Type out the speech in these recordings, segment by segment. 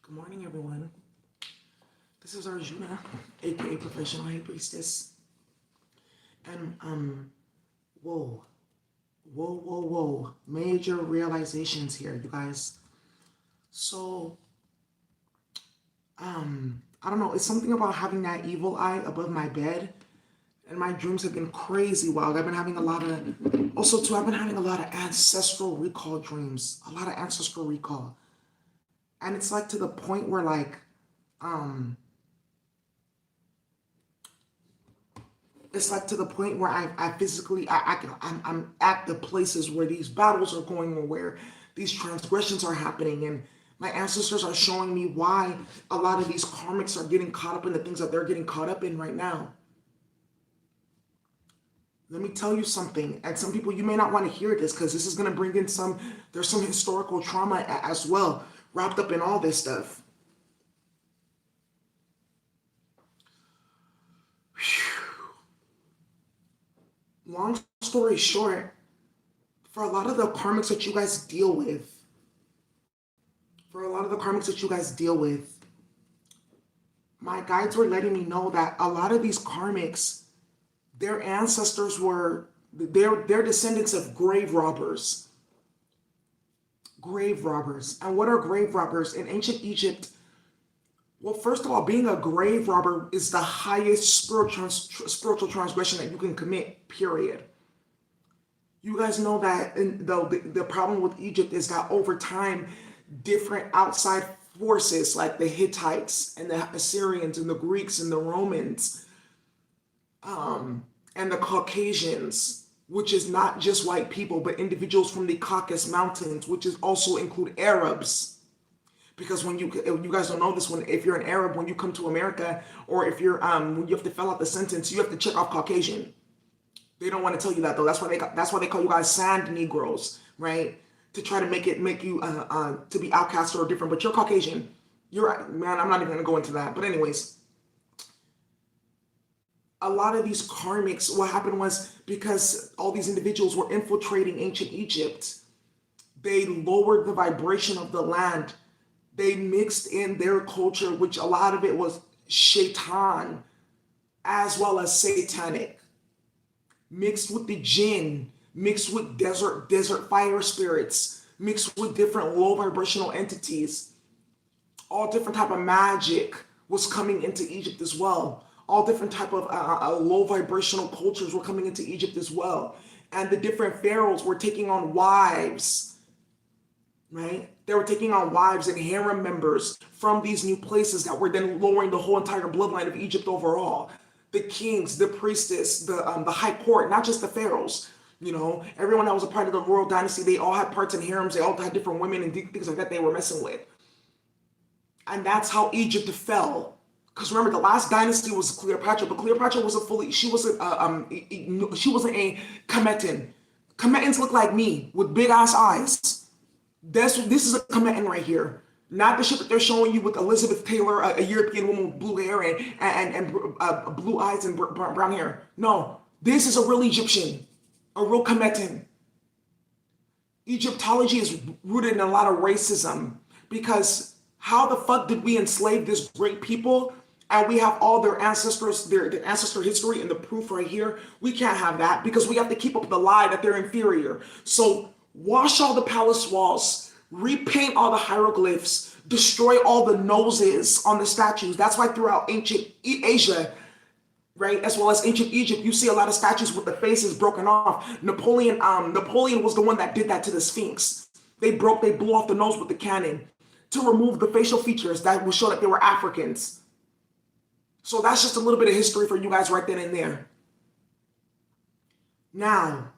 Good morning, everyone. This is Arjuna, aka Professional High Priestess. And whoa, whoa. Major realizations here, you guys. So, I don't know, it's something about having that evil eye above my bed. And my dreams have been crazy wild. I've been having a lot of, also too, I've been having a lot of ancestral recall dreams. A lot of ancestral recall. And it's like to the point where um, it's like to the point where I physically, I'm at the places where these battles are going or where these transgressions are happening. And my ancestors are showing me why a lot of these karmics are getting caught up in the things that they're getting caught up in right now. Let me tell you something, and some people, you may not want to hear this because this is going to bring in there's some historical trauma as well wrapped up in all this stuff. Whew. Long story short, for a lot of the karmics that you guys deal with, my guides were letting me know that a lot of these karmics, their ancestors they're descendants of grave robbers. Grave robbers. And what are grave robbers? In ancient Egypt, well, first of all, being a grave robber is the highest spiritual transgression that you can commit, period. You guys know that the problem with Egypt is that over time, different outside forces like the Hittites and the Assyrians and the Greeks and the Romans, and the Caucasians, which is not just white people, but individuals from the Caucasus Mountains, which is also include Arabs. Because if you guys don't know this, if you're an Arab, when you come to America, or if you're when you have to fill out the sentence, you have to check off Caucasian. They don't want to tell you that though. That's why they call you guys sand Negroes, right? To try to make you to be outcast or different. But you're Caucasian. You're, man, I'm not even gonna go into that. But anyways, a lot of these karmics, what happened was because all these individuals were infiltrating ancient Egypt, they lowered the vibration of the land. They mixed in their culture, which a lot of it was shaitan as well as satanic, mixed with the jinn, mixed with desert fire spirits, mixed with different low vibrational entities. All different type of magic was coming into Egypt as well. All different type of low vibrational cultures were coming into Egypt as well. And the different pharaohs were taking on wives, right? They were taking on wives and harem members from these new places that were then lowering the whole entire bloodline of Egypt overall. The kings, the priestess, the high court, not just the pharaohs. You know, everyone that was a part of the royal dynasty, they all had parts in harems. They all had different women and things like that they were messing with. And that's how Egypt fell. Because remember, the last dynasty was Cleopatra, but Cleopatra wasn't she wasn't a Kemetan. Kemetans look like me with big ass eyes. This is a Kemetan right here. Not the shit that they're showing you with Elizabeth Taylor, a European woman with blue hair and blue eyes and brown hair. No, this is a real Egyptian, a real Kemetan. Egyptology is rooted in a lot of racism because how the fuck did we enslave this great people? And we have all their ancestors, their ancestor history and the proof right here. We can't have that because we have to keep up the lie that they're inferior. So wash all the palace walls, repaint all the hieroglyphs, destroy all the noses on the statues. That's why throughout ancient Asia, right, as well as ancient Egypt, you see a lot of statues with the faces broken off. Napoleon was the one that did that to the Sphinx. They blew off the nose with the cannon to remove the facial features that would show that they were Africans. So that's just a little bit of history for you guys right then and there. Now,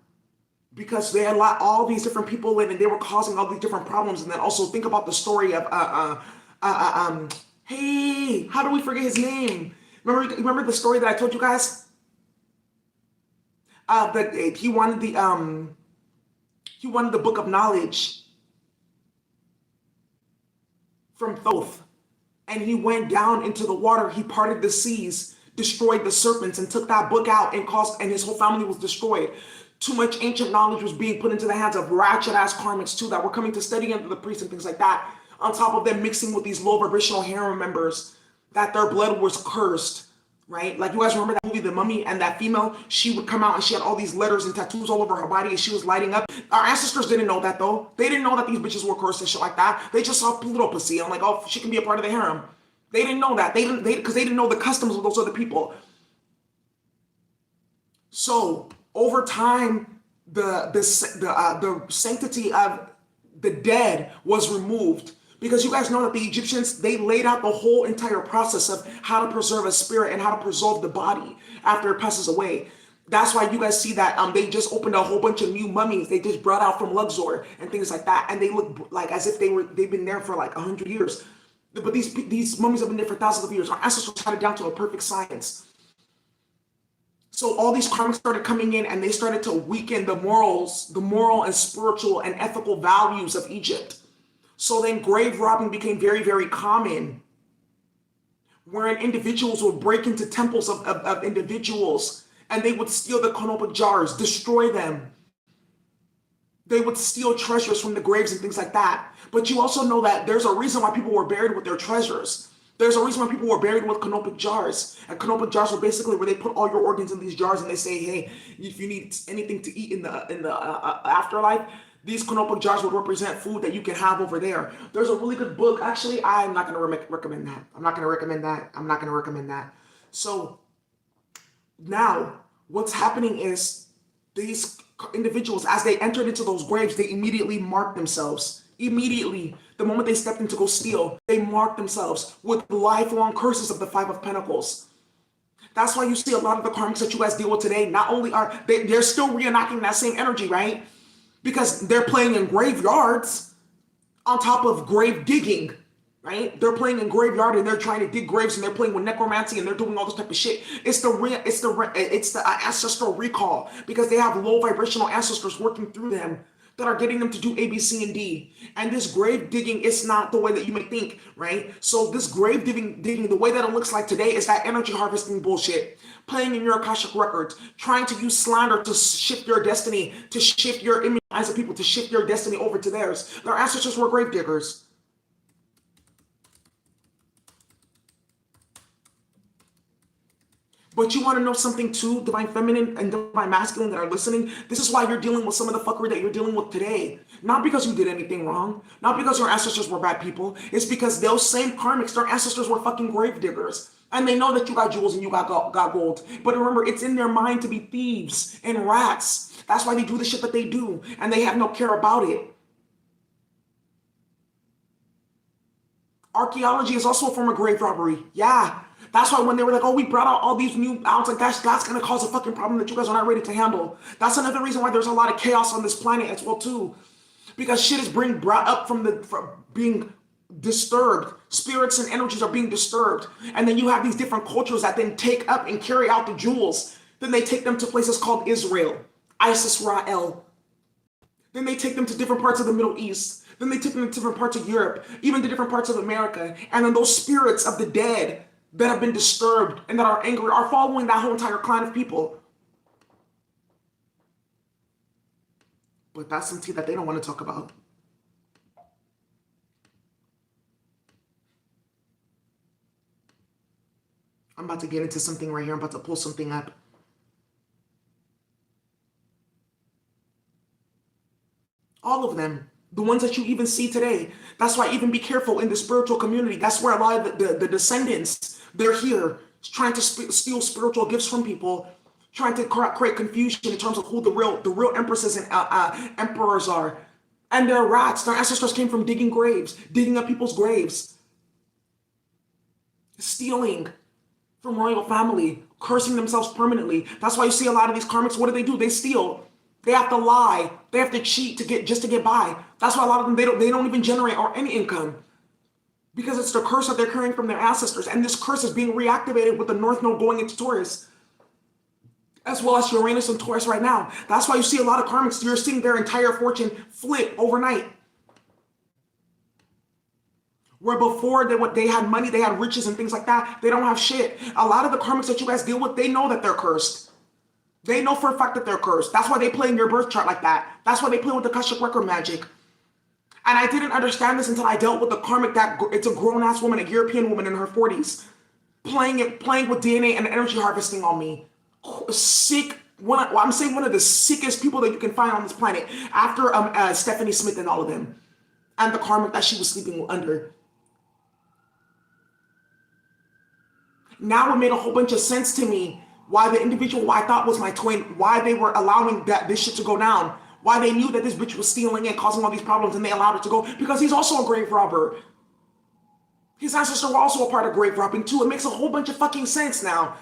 because they had all these different people in and they were causing all these different problems, and then also think about the story of hey, how do we forget his name? Remember the story that I told you guys? That he wanted the book of knowledge from Thoth. And he went down into the water, he parted the seas, destroyed the serpents, and took that book out and his whole family was destroyed. Too much ancient knowledge was being put into the hands of ratchet ass karmics too that were coming to study under the priests and things like that. on top of them mixing with these low vibrational harem members, that their blood was cursed, right? Like, you guys remember that movie, The Mummy, and that female, she would come out and she had all these letters and tattoos all over her body and she was lighting up. Our ancestors didn't know that though. They didn't know that these bitches were cursed and shit like that. They just saw Pluto pussy and like, oh, she can be a part of the harem. They didn't know that. Because they didn't know the customs of those other people. So over time, the sanctity of the dead was removed, because you guys know that the Egyptians, they laid out the whole entire process of how to preserve a spirit and how to preserve the body after it passes away. That's why you guys see that they just opened a whole bunch of new mummies. They just brought out from Luxor and things like that, and they look like as if they've been there for like 100 years. But these mummies have been there for thousands of years. Our ancestors had it down to a perfect science. So all these karmics started coming in and they started to weaken the moral and spiritual and ethical values of Egypt. So then grave robbing became very, very common, wherein individuals would break into temples of individuals and they would steal the canopic jars, destroy them. They would steal treasures from the graves and things like that. But you also know that there's a reason why people were buried with their treasures. There's a reason why people were buried with canopic jars. And canopic jars were basically where they put all your organs in these jars and they say, hey, if you need anything to eat in the afterlife, these canopic jars would represent food that you can have over there. There's a really good book. Actually, I'm not going to recommend that. I'm not going to recommend that. So now what's happening is these individuals, as they entered into those graves, they immediately marked themselves. Immediately, the moment they stepped in to go steal, they marked themselves with lifelong curses of the Five of Pentacles. That's why you see a lot of the karmics that you guys deal with today, not only are they're still reenacting that same energy, right? Because they're playing in graveyards on top of grave digging, right? They're playing in graveyard and they're trying to dig graves and they're playing with necromancy and they're doing all this type of shit. It's the ancestral recall, because they have low vibrational ancestors working through them that are getting them to do A, B, C, and D. And this grave digging is not the way that you may think, right? So this grave digging, the way that it looks like today is that energy harvesting bullshit, playing in your Akashic records, trying to use slander to shift your destiny, to shift your image as a people, to shift your destiny over to theirs. Their ancestors were grave diggers. But you want to know something too, Divine Feminine and Divine Masculine that are listening? This is why you're dealing with some of the fuckery that you're dealing with today. Not because you did anything wrong. Not because your ancestors were bad people. It's because those same karmics, their ancestors were fucking grave diggers. And they know that you got jewels and you got gold. But remember, it's in their mind to be thieves and rats. That's why they do the shit that they do. And they have no care about it. Archaeology is also a form of grave robbery. Yeah. That's why when they were like, oh, we brought out all these new outs, like that's going to cause a fucking problem that you guys are not ready to handle. That's another reason why there's a lot of chaos on this planet as well too. Because shit is brought up from being disturbed. Spirits and energies are being disturbed. And then you have these different cultures that then take up and carry out the jewels. Then they take them to places called Israel, Isis Ra'el. Then they take them to different parts of the Middle East. Then they take them to different parts of Europe, even to different parts of America. And then those spirits of the dead that have been disturbed and that are angry are following that whole entire clan of people. But that's some tea that they don't want to talk about. I'm about to get into something right here. I'm about to pull something up. All of them. The ones that you even see today. That's why even be careful in the spiritual community. That's where a lot of the descendants, they're here trying to steal spiritual gifts from people, trying to create confusion in terms of who the real empresses and emperors are. And they're rats. Their ancestors came from digging graves, digging up people's graves, stealing from royal family, cursing themselves permanently. That's why you see a lot of these karmics. What do? They steal. They have to lie. They have to cheat to get by. That's why a lot of them they don't even generate or any income, because it's the curse that they're carrying from their ancestors, and this curse is being reactivated with the North Node going into Taurus, as well as Uranus and Taurus right now. That's why you see a lot of karmics. You're seeing their entire fortune flip overnight. Where before they had money, they had riches and things like that. They don't have shit. A lot of the karmics that you guys deal with, they know that they're cursed. They know for a fact that they're cursed. That's why they play in your birth chart like that. That's why they play with the Kashyap record magic. And I didn't understand this until I dealt with the karmic that it's a grown-ass woman, a European woman in her 40s, playing with DNA and energy harvesting on me. Sick. I'm saying one of the sickest people that you can find on this planet after Stephanie Smith and all of them. And the karmic that she was sleeping under. Now it made a whole bunch of sense to me why the individual who I thought was my twin, why they were allowing this shit to go down. Why they knew that this bitch was stealing and causing all these problems and they allowed it to go. Because he's also a grave robber. His ancestors were also a part of grave robbing too. It makes a whole bunch of fucking sense now.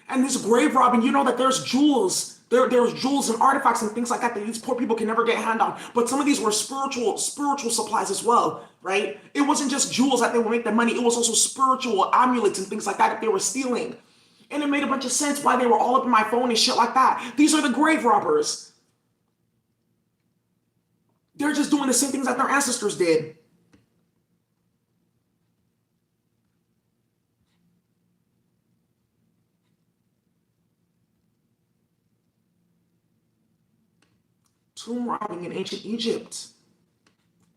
And this grave robbing, you know that there's jewels. There's jewels and artifacts and things like that these poor people can never get a hand on. But some of these were spiritual supplies as well, right? It wasn't just jewels that they would make the money. It was also spiritual amulets and things like that they were stealing. And it made a bunch of sense why they were all up in my phone and shit like that. These are the grave robbers. They're just doing the same things that their ancestors did. Tomb robbing in ancient Egypt.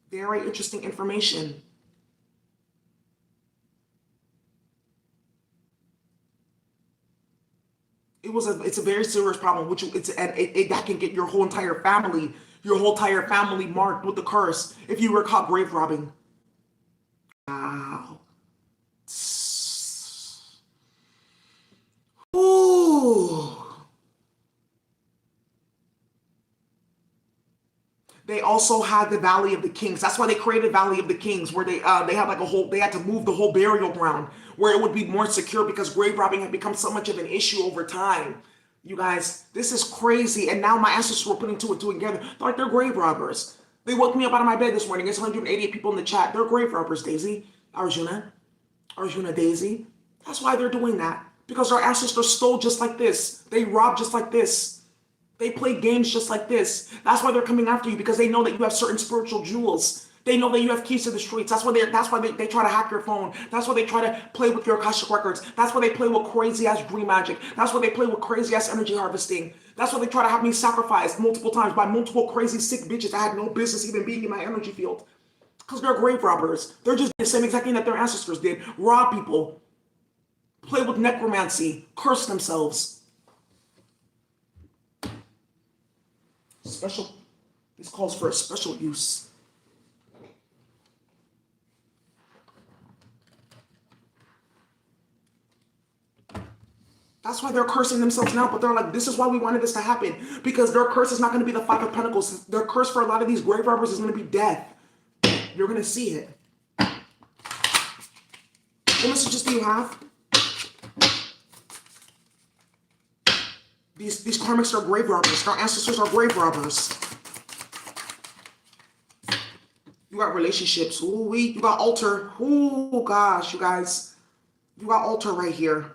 Very interesting information. It's a very serious problem, that can get your whole entire family marked with the curse if you were caught grave robbing. Wow. Ooh. They also had the Valley of the Kings. That's why they created Valley of the Kings, where they had like they had to move the whole burial ground where it would be more secure because grave robbing had become so much of an issue over time. You guys, this is crazy. And now my ancestors were putting two and two together. They're like, they're grave robbers. They woke me up out of my bed this morning. There's 188 people in the chat. They're grave robbers, Daisy. Arjuna, Daisy. That's why they're doing that. Because our ancestors stole just like this. They robbed just like this. They play games just like this. That's why they're coming after you, because they know that you have certain spiritual jewels. They know that you have keys to the streets. That's why they try to hack your phone. That's why they try to play with your Cashapp records. That's why they play with crazy ass dream magic. That's why they play with crazy ass energy harvesting. That's why they try to have me sacrificed multiple times by multiple crazy sick bitches that had no business even being in my energy field. Because they're grave robbers. They're just the same exact thing that their ancestors did. Rob people. Play with necromancy. Curse themselves. This calls for a special use. That's why they're cursing themselves now, but they're like, this is why we wanted this to happen. Because their curse is not going to be the Five of Pentacles. Their curse for a lot of these grave robbers is going to be death. You're going to see it. What messages do you have? These karmics are grave robbers. Our ancestors are grave robbers. You got relationships. Ooh, you got altar. Ooh, gosh, you guys. You got altar right here.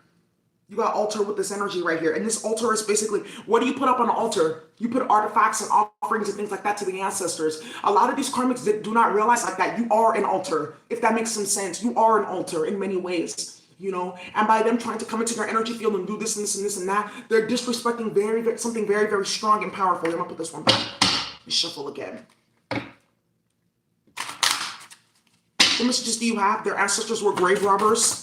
You got altar with this energy right here. And this altar is basically, what do you put up on the altar? You put artifacts and offerings and things like that to the ancestors. A lot of these karmics that do not realize like that you are an altar. If that makes some sense, you are an altar in many ways. You know, and by them trying to come into your energy field and do this and this and this and that, they're disrespecting something very, very strong and powerful. I'm gonna put this one back. Shuffle again. What messages do you have? Their ancestors were grave robbers.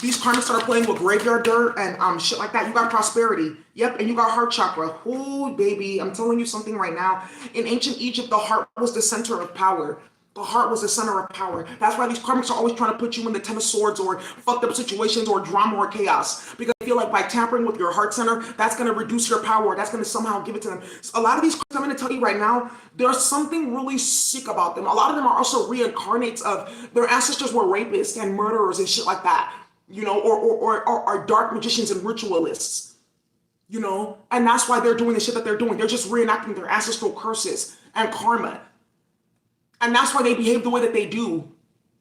These karmics that are playing with graveyard dirt and shit like that, you got prosperity. Yep, and you got heart chakra. Ooh, baby, I'm telling you something right now. In ancient Egypt, the heart was the center of power. The heart was the center of power. That's why these karmics are always trying to put you in the Ten of Swords or fucked up situations or drama or chaos. Because I feel like by tampering with your heart center, that's going to reduce your power. That's going to somehow give it to them. So a lot of these karmics, I'm going to tell you right now, there's something really sick about them. A lot of them are also reincarnates of their ancestors were rapists and murderers and shit like that. You know, or dark magicians and ritualists. You know, and that's why they're doing the shit that they're doing. They're just reenacting their ancestral curses and karma. And that's why they behave the way that they do.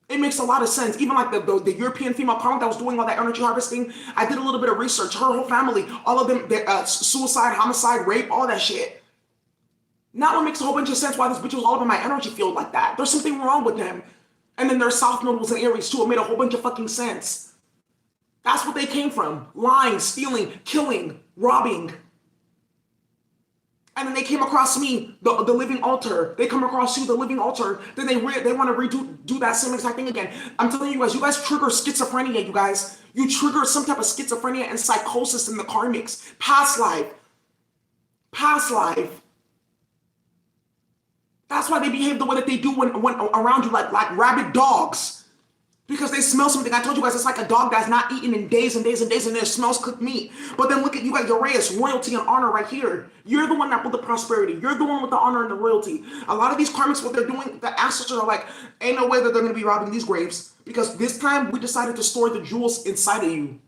It makes a lot of sense. Even like the European female karmic that was doing all that energy harvesting, I did a little bit of research. Her whole family, all of them, suicide, homicide, rape, all that shit. Now it makes a whole bunch of sense why this bitch was all up in my energy field like that. There's something wrong with them. And then their South Node was in Aries too. It made a whole bunch of fucking sense. That's what they came from. Lying, stealing, killing, robbing. And then they came across me, the living altar. They come across you, the living altar. Then they want to do that same exact thing again. I'm telling you guys trigger schizophrenia, you guys. You trigger some type of schizophrenia and psychosis in the karmics. Past life. Past life. That's why they behave the way that they do when around you, like rabid dogs. Because they smell something. I told you guys, it's like a dog that's not eaten in days and days and days, and it smells cooked meat. But then look at you, got Urias, royalty and honor right here. You're the one that put the prosperity. You're the one with the honor and the royalty. A lot of these karmics, what they're doing, the ancestors are like, ain't no way that they're going to be robbing these graves. Because this time, we decided to store the jewels inside of you.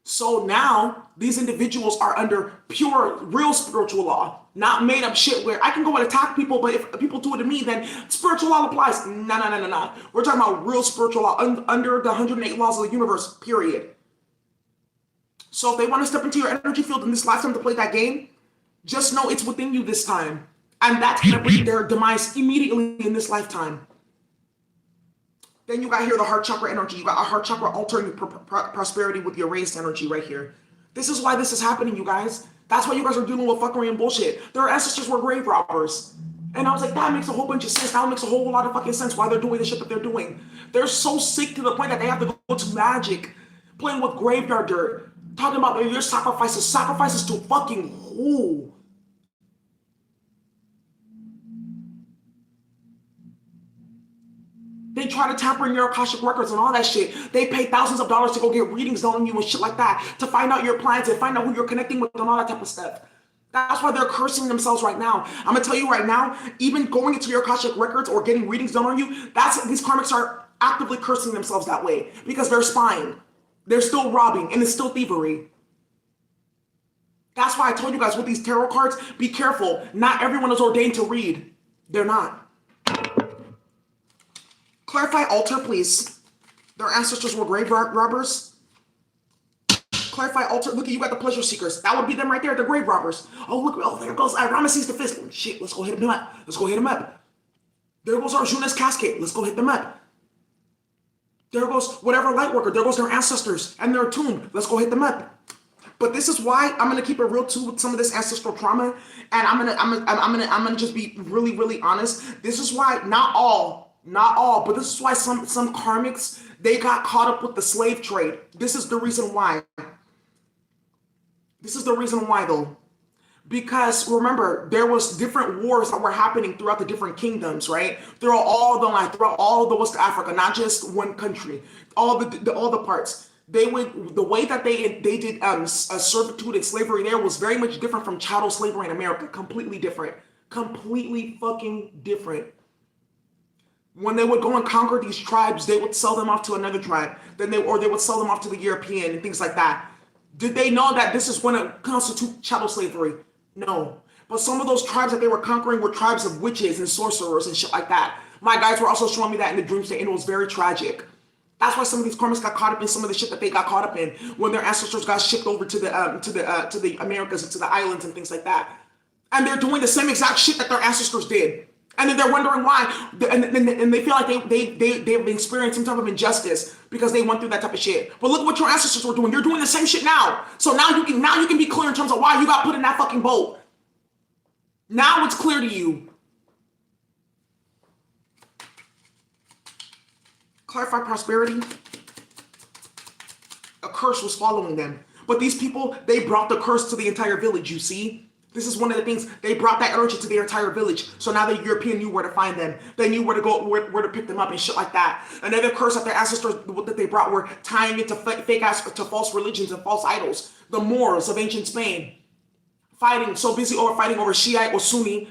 So now, these individuals are under pure, real spiritual law. Not made up shit where I can go and attack people, but if people do it to me, then spiritual law applies. No. We're talking about real spiritual law under the 108 laws of the universe, period. So if they want to step into your energy field in this lifetime to play that game, just know it's within you this time. And that's going to bring their demise immediately in this lifetime. Then you got here the heart chakra energy. You got a heart chakra altering prosperity with your raised energy right here. This is why this is happening, you guys. That's why you guys are dealing with fuckery and bullshit. Their ancestors were grave robbers. And I was like, that makes a whole bunch of sense. That makes a whole lot of fucking sense why they're doing the shit that they're doing. They're so sick to the point that they have to go to magic, playing with graveyard dirt, talking about your sacrifices to fucking who? They try to tamper in your Akashic records and all that shit. They pay thousands of dollars to go get readings done on you and shit like that, to find out your plans and find out who you're connecting with and all that type of stuff. That's why they're cursing themselves right now. I'm going to tell you right now, even going into your Akashic records or getting readings done on you, these karmics are actively cursing themselves that way because they're spying. They're still robbing and it's still thievery. That's why I told you guys with these tarot cards, be careful. Not everyone is ordained to read. They're not. Clarify altar, please. Their ancestors were grave robbers. Clarify altar. Look at you got the pleasure seekers. That would be them right there, the grave robbers. Oh, look. Oh, there goes Ramesses the Fifth. Shit, let's go hit him up. Let's go hit him up. There goes Arjuna's cascade. Let's go hit them up. There goes whatever light worker. There goes their ancestors and their tomb. Let's go hit them up. But this is why I'm gonna keep it real too with some of this ancestral trauma, and I'm gonna just be really, really honest. This is why not all, but this is why some karmics, they got caught up with the slave trade. This is the reason why. This is the reason why though. Because remember, there was different wars that were happening throughout the different kingdoms, right? Throughout all the West Africa, not just one country, all the parts. The way that they did servitude and slavery there was very much different from chattel slavery in America. Completely different. Completely fucking different. When they would go and conquer these tribes, they would sell them off to another tribe. They would sell them off to the European and things like that. Did they know that this is going to constitute chattel slavery? No. But some of those tribes that they were conquering were tribes of witches and sorcerers and shit like that. My guys were also showing me that in the dream state, and it was very tragic. That's why some of these karmics got caught up in some of the shit that they got caught up in when their ancestors got shipped over to the Americas and to the islands and things like that. And they're doing the same exact shit that their ancestors did. And then they're wondering why, and they feel like they've experienced some type of injustice because they went through that type of shit. But look what your ancestors were doing. You're doing the same shit now. So now you can be clear in terms of why you got put in that fucking boat. Now it's clear to you. Clarify prosperity. A curse was following them. But these people, they brought the curse to the entire village, you see? This is one of the things, they brought that energy to the entire village. So now the European knew where to find them. They knew where to go, where to pick them up and shit like that. Another curse that their ancestors, that they brought, were tying it to false religions and false idols. The Moors of ancient Spain. Fighting over Shiite or Sunni.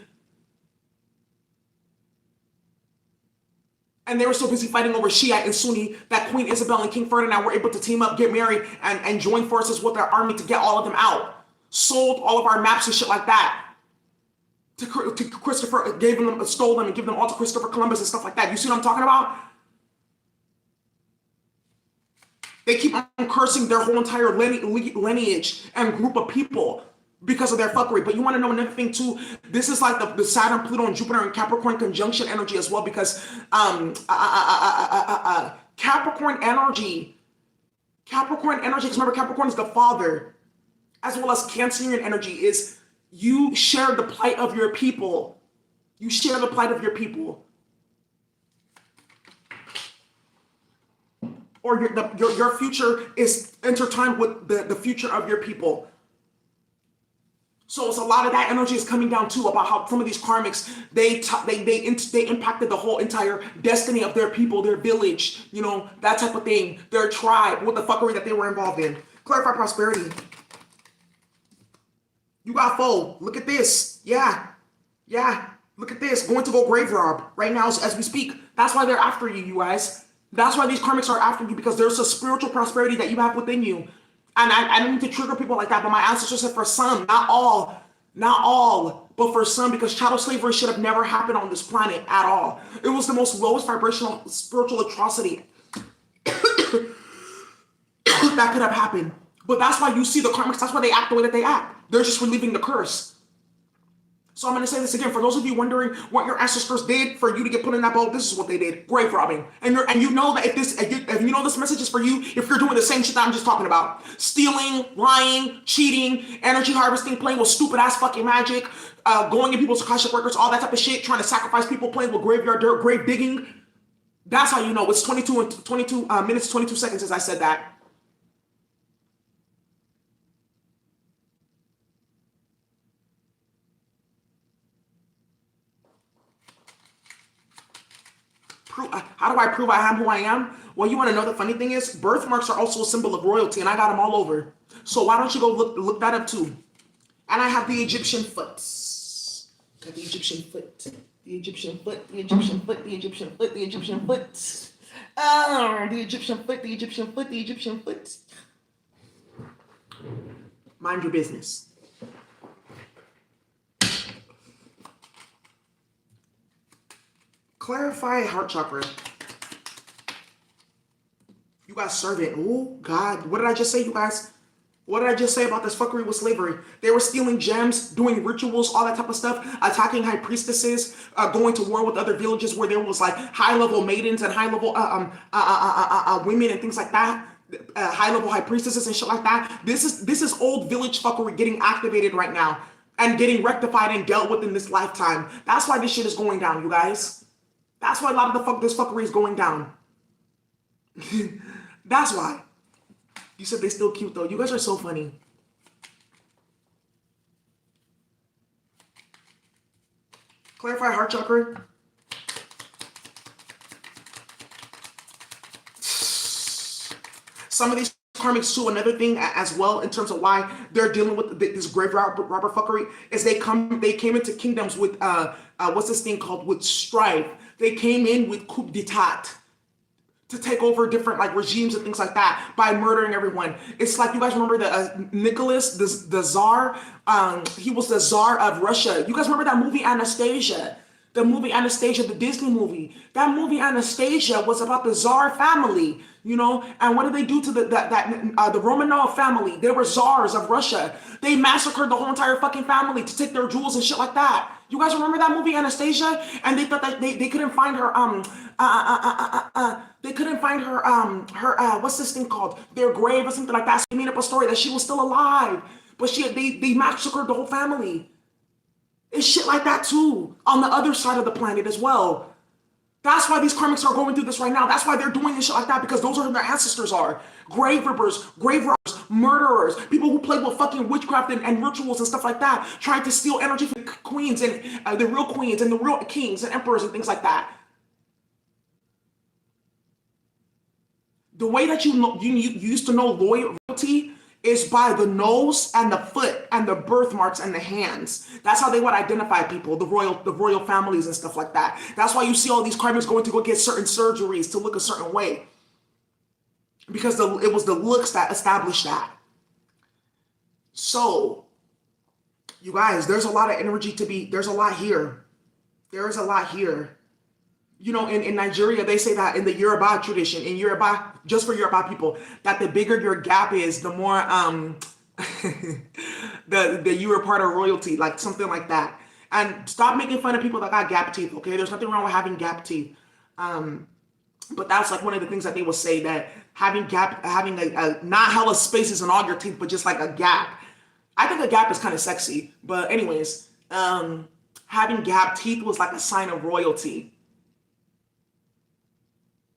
And they were so busy fighting over Shiite and Sunni that Queen Isabel and King Ferdinand were able to team up, get married, and join forces with their army to get all of them out. Sold all of our maps and shit like that to Christopher, stole them and give them all to Christopher Columbus and stuff like that. You see what I'm talking about? They keep on cursing their whole entire lineage and group of people because of their fuckery. But you want to know another thing too? This is like the Saturn, Pluto, and Jupiter and Capricorn conjunction energy as well, because Capricorn energy, because remember Capricorn is the father, as well as Cancerian energy is You share the plight of your people. You share the plight of your people. Or your future is intertwined with the future of your people. So it's a lot of that energy is coming down too, about how some of these karmics, they impacted the whole entire destiny of their people, their village, you know, that type of thing, their tribe, what the fuckery that they were involved in. Clarify prosperity. You got foe. Look at this. Yeah. Look at this. Going to go grave rob right now as we speak. That's why they're after you, you guys. That's why these karmics are after you, because there's a spiritual prosperity that you have within you. And I don't need to trigger people like that, but my ancestors said for some, not all, but for some, because chattel slavery should have never happened on this planet at all. It was the most lowest vibrational spiritual atrocity that could have happened. But that's why you see the karmics, that's why they act the way that they act. They're just relieving the curse. So I'm going to say this again. For those of you wondering what your ancestors did for you to get put in that boat, this is what they did. Grave robbing. And you know that if you know this message is for you, if you're doing the same shit that I'm just talking about. Stealing, lying, cheating, energy harvesting, playing with stupid ass fucking magic, going in people's Cashapp records, all that type of shit, trying to sacrifice people, playing with graveyard dirt, grave digging. That's how you know. It's 22 minutes, 22 seconds since I said that. How do I prove I am who I am? Well, you want to know the funny thing is, birthmarks are also a symbol of royalty, and I got them all over. So why don't you go look that up too? And I have the Egyptian foot. Got the Egyptian foot. The Egyptian foot. The Egyptian foot. The Egyptian foot. The Egyptian foot. The Egyptian foot. The Egyptian foot. The Egyptian foot. Mind your business. Clarify heart chakra. You guys servant. Oh, God. What did I just say, you guys? What did I just say about this fuckery with slavery? They were stealing gems, doing rituals, all that type of stuff, attacking high priestesses, going to war with other villages where there was like high-level maidens and high-level women and things like that. High-level high priestesses and shit like that. This is old village fuckery getting activated right now and getting rectified and dealt with in this lifetime. That's why this shit is going down, you guys. That's why a lot of this fuckery is going down. That's why. You said they still cute though. You guys are so funny. Clarify heart chakra. Some of these karmics too, another thing as well in terms of why they're dealing with this grave robber fuckery is they came into kingdoms with what's this thing called, with strife. They came in with coup d'etat to take over different like regimes and things like that by murdering everyone. It's like, you guys remember the Nicholas, the Tsar? He was the Tsar of Russia. You guys remember that movie Anastasia? The movie Anastasia, the Disney movie. That movie Anastasia was about the Tsar family, you know? And what did they do to the Romanov family? They were Tsars of Russia. They massacred the whole entire fucking family to take their jewels and shit like that. You guys remember that movie Anastasia? And they thought that they couldn't find her they couldn't find her what's this thing called? Their grave or something like that. So they made up a story that she was still alive, but they massacred the whole family. It's shit like that too on the other side of the planet as well. That's why these karmics are going through this right now. That's why they're doing this shit like that, because those are who their ancestors are. Graverobbers, murderers, people who play with fucking witchcraft and rituals and stuff like that, trying to steal energy from the queens and the real queens and the real kings and emperors and things like that. The way that you used to know loyalty is by the nose and the foot and the birthmarks and the hands. That's how they would identify people, the royal families and stuff like that. That's why you see all these karmics going to go get certain surgeries to look a certain way, because it was the looks that established that. So, you guys, there's a lot of energy there's a lot here. There is a lot here. You know, in Nigeria, they say that in the Yoruba tradition, in Yoruba, just for Yoruba people, that the bigger your gap is, the more the you were part of royalty, like something like that. And stop making fun of people that got gap teeth, okay? There's nothing wrong with having gap teeth. But that's like one of the things that they will say, that having a not hella spaces in all your teeth, but just like a gap. I think a gap is kind of sexy, but anyways, having gap teeth was like a sign of royalty.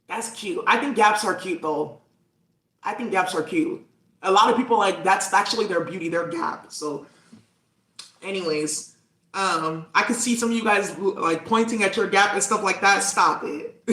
That's cute. I think gaps are cute though. I think gaps are cute. A lot of people like that's actually their beauty, their gap. So, anyways, I could see some of you guys like pointing at your gap and stuff like that. Stop it.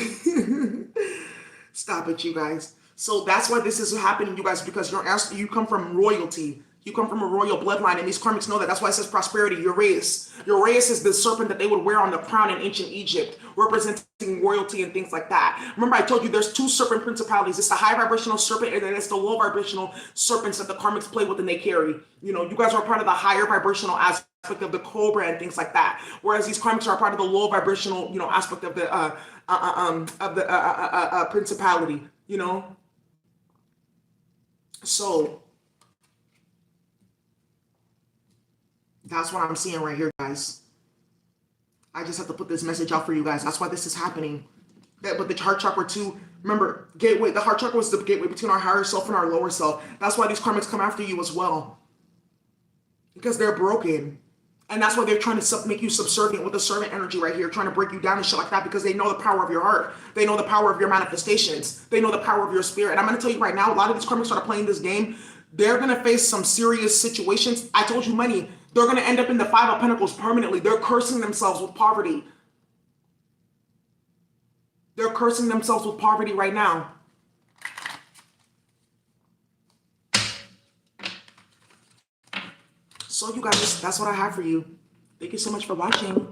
Stop it, you guys. So that's why this is happening, you guys, because you come from royalty. You come from a royal bloodline, and these karmics know that. That's why it says prosperity. Uraeus. Uraeus is the serpent that they would wear on the crown in ancient Egypt, representing royalty and things like that. Remember, I told you there's two serpent principalities. It's the high vibrational serpent, and then it's the low vibrational serpents that the karmics play with and they carry. You know, you guys are part of the higher vibrational aspect of the cobra and things like that. Whereas these karmics are part of the low vibrational, you know, aspect of the principality. You know, so that's what I'm seeing right here, guys. I just have to put this message out for you guys. That's why this is happening. But the heart chakra too, remember, gateway, the heart chakra was the gateway between our higher self and our lower self. That's why these karmics come after you as well. Because they're broken. And that's why they're trying to make you subservient with the servant energy right here, trying to break you down and shit like that, because they know the power of your heart. They know the power of your manifestations. They know the power of your spirit. And I'm going to tell you right now, a lot of these karmics that are playing this game, they're going to face some serious situations. I told you money. They're going to end up in the Five of Pentacles permanently. They're cursing themselves with poverty. They're cursing themselves with poverty right now. So you guys, that's what I have for you. Thank you so much for watching.